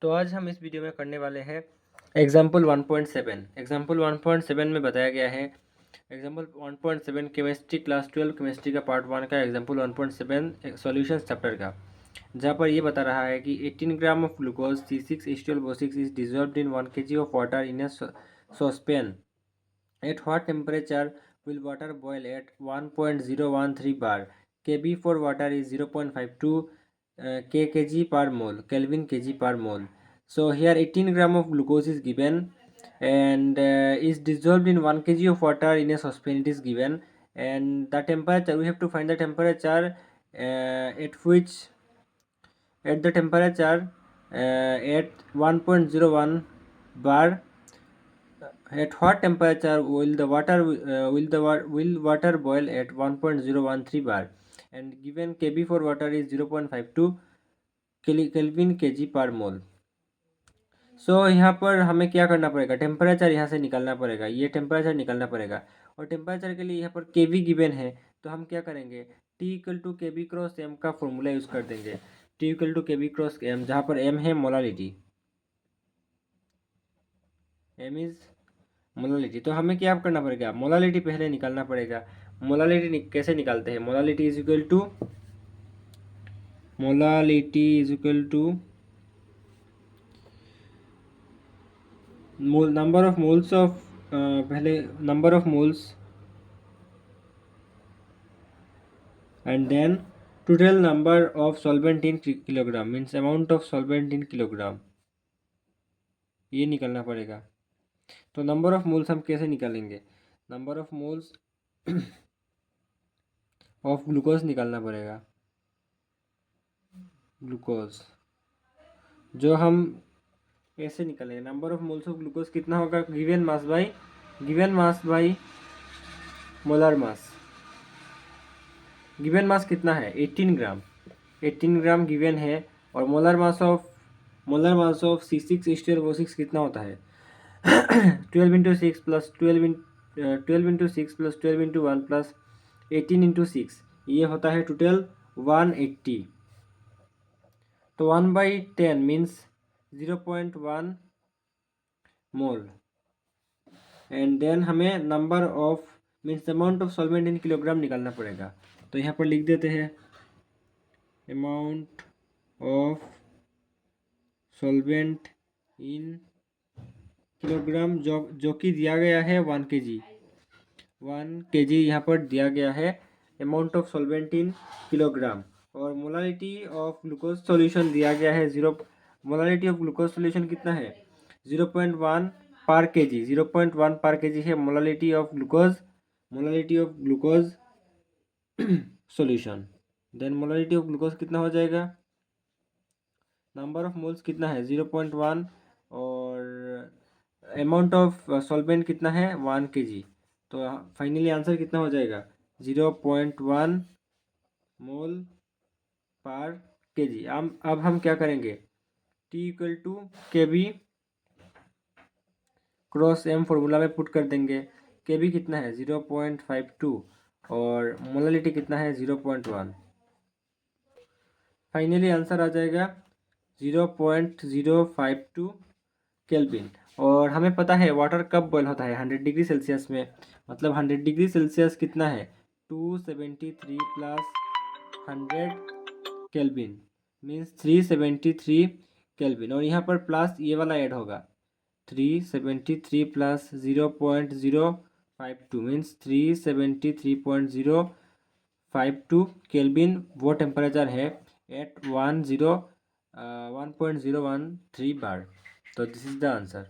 तो आज हम इस वीडियो में करने वाले हैं एग्जाम्पल 1.7। एग्जाम्पल 1.7 में बताया गया है एग्जाम्पल 1.7 केमिस्ट्री क्लास 12 केमिस्ट्री का पार्ट 1 का एग्जाम्पल 1.7 सॉल्यूशंस चैप्टर का, जहाँ पर ये बता रहा है कि 18 gram of glucose C6H12O6 is dissolved in 1 kg of water in a saucepan at what temperature will water boil at 1.013 bar kb for water is 0.52 kg per mole kelvin kg per mole. So here 18 gram of glucose is given and is dissolved in 1 kg of water in a saucepan. It is given, and the temperature, we have to find the temperature at which at the temperature at 1.01 bar. At what temperature will the water boil at 1.013 bar, and given kb for water is 0.52 kelvin kg पर मोल. सो यहाँ पर हमें क्या करना पड़ेगा, temperature यहाँ से निकालना पड़ेगा, ये टेम्परेचर निकालना पड़ेगा. और टेम्परेचर के लिए यहाँ पर केवी गिवन है, तो हम क्या करेंगे, T इक्वल टू के बी क्रॉस एम का फॉर्मूला यूज़ कर देंगे. T इक्वल टू के बी क्रॉस एम, जहाँ पर एम है मोलालिटी, एम इज मोलालिटी. तो हमें क्या करना पड़ेगा, मोलालिटी पहले निकालना पड़ेगा. मोलालिटी कैसे निकालते हैं, molality is equal to number of moles of, पहले number of moles and then total number of solvent in kilogram, means amount of solvent in kilogram, ये निकालना पड़ेगा. तो नंबर ऑफ मोल्स हम कैसे निकालेंगे, number of moles of glucose निकालना पड़ेगा. ग्लूकोज जो हम ऐसे निकालेंगे, number of moles of glucose कितना होगा, given mass by molar mass. Given mass कितना है 18 ग्राम, 18 ग्राम गिवन है. और मोलर मास ऑफ C6H12O6 कितना होता है 12 into 6 plus 12 into 6 plus 12 into 1 plus 18 into 6, ये होता है टोटल 180. तो 1/10 मीन्स 0.1 मोल. एंड देन हमें number of means amount of solvent in kilogram निकालना पड़ेगा. तो यहाँ पर लिख देते हैं amount of solvent in kilogram, जो कि दिया गया है 1 kg यहाँ पर दिया गया है amount of solvent in kilogram. और मोलालिटी ऑफ ग्लूकोज सॉल्यूशन दिया गया है 0. मोलालिटी ऑफ ग्लूकोज सॉल्यूशन कितना है 0.1 पर kg, 0.1 पर kg है molality of glucose solution. Then molality of glucose कितना हो जाएगा, नंबर ऑफ मोल्स कितना है 0.1 और अमाउंट ऑफ सॉल्वेंट कितना है 1 kg. तो फाइनली आंसर कितना हो जाएगा 0.1 मोल पर kg. अब हम क्या करेंगे, T इक्वल टू के बी क्रॉस एम फॉर्मूला में पुट कर देंगे. के बी कितना है 0.52 और मोलालिटी कितना है 0.1. फाइनली आंसर आ जाएगा 0.052 केल्विन. और हमें पता है वाटर कब बॉयल होता है 100 डिग्री सेल्सियस में, मतलब 100 डिग्री सेल्सियस कितना है 273 प्लस 100 केल्विन मीन्स 373 केल्विन. और यहाँ पर प्लस ये वाला ऐड होगा 373 प्लस 0.052 मीन्स 373.052 केल्विन, वो टेम्परेचर है एट 1.013 बार. तो दिस इज द आंसर.